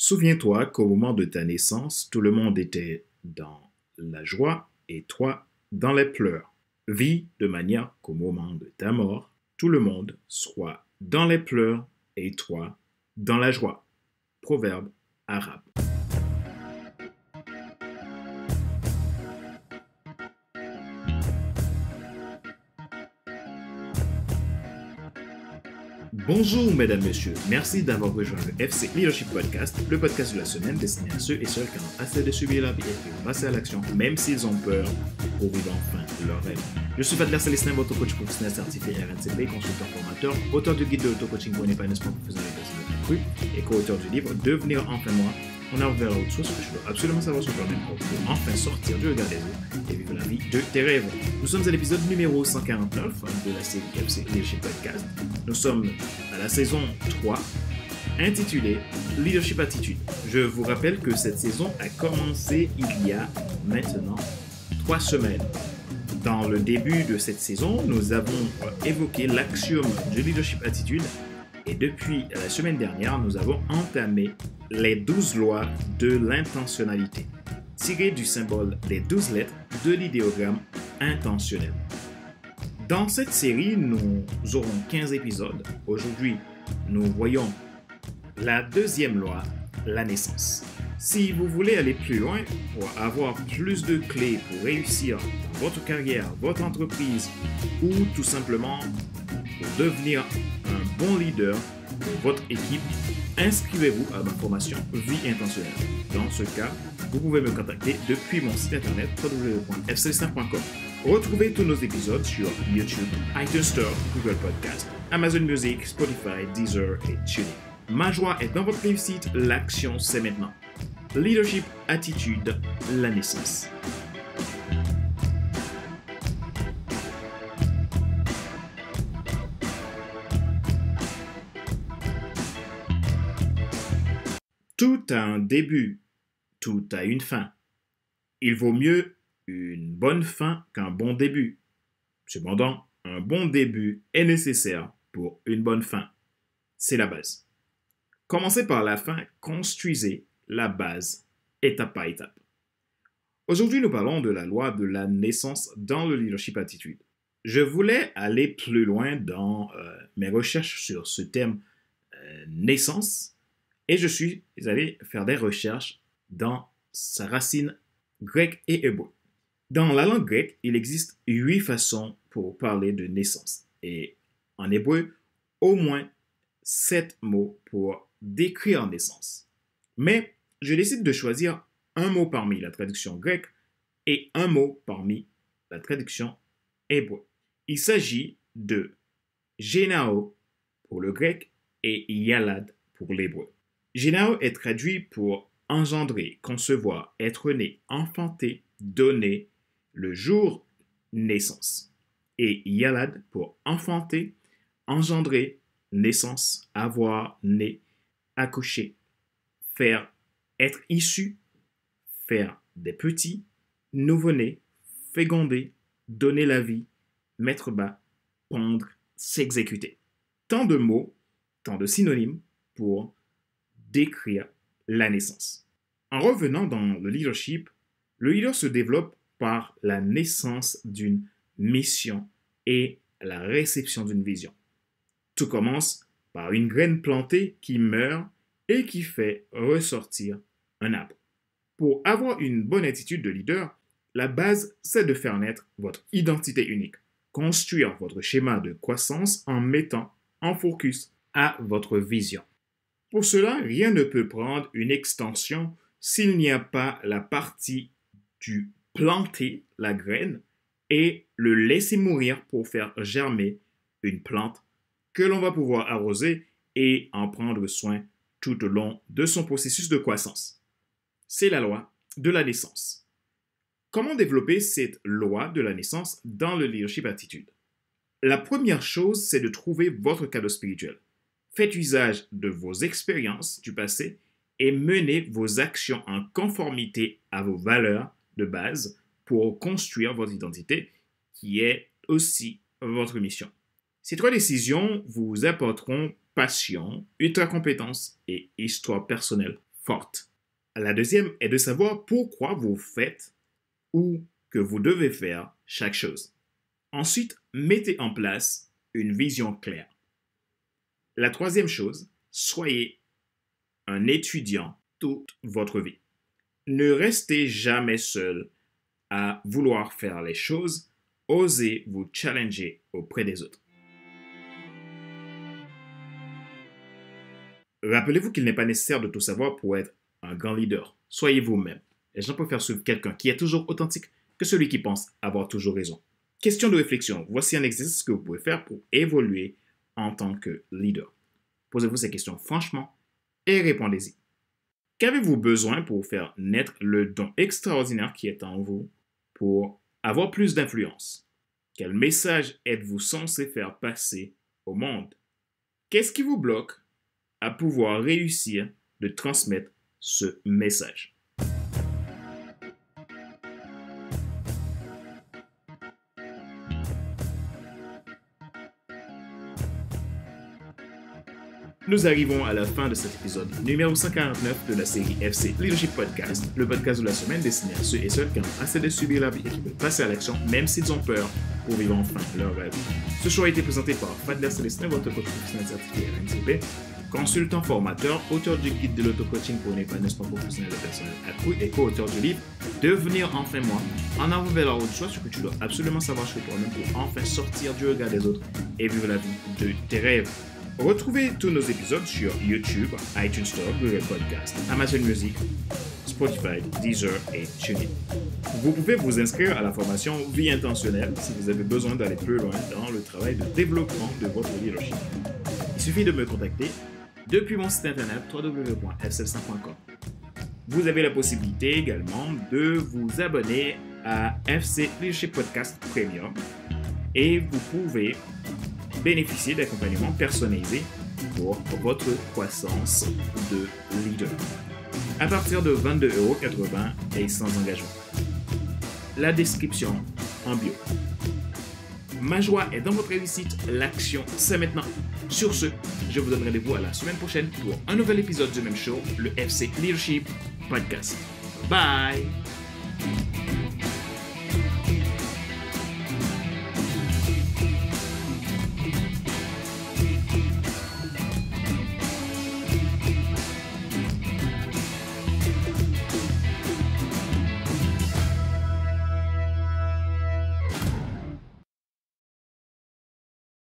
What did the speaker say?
Souviens-toi qu'au moment de ta naissance, tout le monde était dans la joie et toi dans les pleurs. Vis de manière qu'au moment de ta mort, tout le monde soit dans les pleurs et toi dans la joie. Proverbe arabe. Bonjour mesdames, messieurs, merci d'avoir rejoint le FC Leadership Podcast, le podcast de la semaine destiné à ceux et celles qui ont assez de subir la vie et qui vont passer à l'action, même s'ils ont peur, pour vivre enfin leur rêve. Je suis Fadler Célestin, votre coach professionnel certifié RNCP, consultant formateur, auteur du guide de l'auto-coaching pour un épanouissement professionnel et personnel accru et co-auteur du livre Devenir enfin moi. On a ouvert autre chose que je dois absolument savoir sur toi-même pour enfin sortir du regard des autres et vivre la vie de tes rêves. Nous sommes à l'épisode numéro 149 de la série FC Leadership Podcast. Nous sommes à la saison 3, intitulée Leadership Attitude. Je vous rappelle que cette saison a commencé il y a maintenant 3 semaines. Dans le début de cette saison, nous avons évoqué l'axiome de Leadership Attitude et depuis la semaine dernière, nous avons entamé les 12 lois de l'intentionnalité, tirées du symbole des 12 lettres de l'idéogramme intentionnel. Dans cette série, nous aurons 15 épisodes. Aujourd'hui, nous voyons la deuxième loi, la naissance. Si vous voulez aller plus loin pour avoir plus de clés pour réussir dans votre carrière, votre entreprise ou tout simplement pour devenir un bon leader pour votre équipe, inscrivez-vous à ma formation Vie intentionnelle. Dans ce cas, vous pouvez me contacter depuis mon site internet www.fcelestin.com. Retrouvez tous nos épisodes sur YouTube, iTunes Store, Google Podcast, Amazon Music, Spotify, Deezer et TuneIn. Ma joie est dans votre réussite, l'action c'est maintenant. Leadership, attitude, la naissance. Tout a un début, tout a une fin. Il vaut mieux une bonne fin qu'un bon début. Cependant, un bon début est nécessaire pour une bonne fin. C'est la base. Commencez par la fin, construisez la base étape par étape. Aujourd'hui, nous parlons de la loi de la naissance dans le leadership attitude. Je voulais aller plus loin dans mes recherches sur ce thème naissance. Et je suis allé faire des recherches dans sa racine grecque et hébreu. Dans la langue grecque, il existe 8 façons pour parler de naissance. Et en hébreu, au moins 7 mots pour décrire naissance. Mais je décide de choisir un mot parmi la traduction grecque et un mot parmi la traduction hébreu. Il s'agit de génao pour le grec et yalad pour l'hébreu. Génao est traduit pour engendrer, concevoir, être né, enfanter, donner, le jour naissance. Et yalad pour enfanter, engendrer, naissance, avoir, né, accoucher, faire, être issu, faire des petits, nouveau-né, féconder, donner la vie, mettre bas, pondre, s'exécuter. Tant de mots, tant de synonymes pour décrire la naissance. En revenant dans le leadership, le leader se développe par la naissance d'une mission et la réception d'une vision. Tout commence par une graine plantée qui meurt et qui fait ressortir un arbre. Pour avoir une bonne attitude de leader, la base, c'est de faire naître votre identité unique. Construire votre schéma de croissance en mettant en focus à votre vision. Pour cela, rien ne peut prendre une extension s'il n'y a pas la partie du planter la graine et le laisser mourir pour faire germer une plante que l'on va pouvoir arroser et en prendre soin tout au long de son processus de croissance. C'est la loi de la naissance. Comment développer cette loi de la naissance dans le leadership attitude? La première chose, c'est de trouver votre cadeau spirituel. Faites usage de vos expériences du passé et menez vos actions en conformité à vos valeurs de base pour construire votre identité qui est aussi votre mission. Ces 3 décisions vous apporteront passion, ultra-compétence et histoire personnelle forte. La deuxième est de savoir pourquoi vous faites ou que vous devez faire chaque chose. Ensuite, mettez en place une vision claire. La troisième chose, soyez un étudiant toute votre vie. Ne restez jamais seul à vouloir faire les choses. Osez vous challenger auprès des autres. Rappelez-vous qu'il n'est pas nécessaire de tout savoir pour être un grand leader. Soyez vous-même. Les gens préfèrent suivre quelqu'un qui est toujours authentique que celui qui pense avoir toujours raison. Question de réflexion. Voici un exercice que vous pouvez faire pour évoluer en tant que leader. Posez-vous ces questions franchement et répondez-y. Qu'avez-vous besoin pour faire naître le don extraordinaire qui est en vous pour avoir plus d'influence? Quel message êtes-vous censé faire passer au monde? Qu'est-ce qui vous bloque à pouvoir réussir de transmettre ce message? Nous arrivons à la fin de cet épisode numéro 149 de la série FC Leadership Podcast, le podcast de la semaine destiné à ceux et celles qui ont assez de subir la vie et qui veulent passer à l'action même s'ils ont peur pour vivre enfin leur rêve. Ce show a été présenté par Fadler Célestin, votre coach professionnel certifié RNCP, consultant formateur, auteur du guide de l'auto-coaching pour un épanouissement professionnel de personnes accru et co-auteur du livre Devenir enfin moi, en avant vers la route du choix, ce que tu dois absolument savoir sur toi-même pour enfin sortir du regard des autres et vivre la vie de tes rêves. Retrouvez tous nos épisodes sur YouTube, iTunes Store, Google Podcast, Amazon Music, Spotify, Deezer et TuneIn. Vous pouvez vous inscrire à la formation Vie intentionnelle si vous avez besoin d'aller plus loin dans le travail de développement de votre leadership. Il suffit de me contacter depuis mon site internet www.fcelsa.com. Vous avez la possibilité également de vous abonner à FC Leadership Podcast Premium et vous pouvez bénéficier d'accompagnement personnalisé pour votre croissance de leader. À partir de 22,80 € et sans engagement. La description en bio. Ma joie est dans votre réussite. L'action, c'est maintenant. Sur ce, je vous donne rendez-vous à la semaine prochaine pour un nouvel épisode du même show, le FC Leadership Podcast. Bye!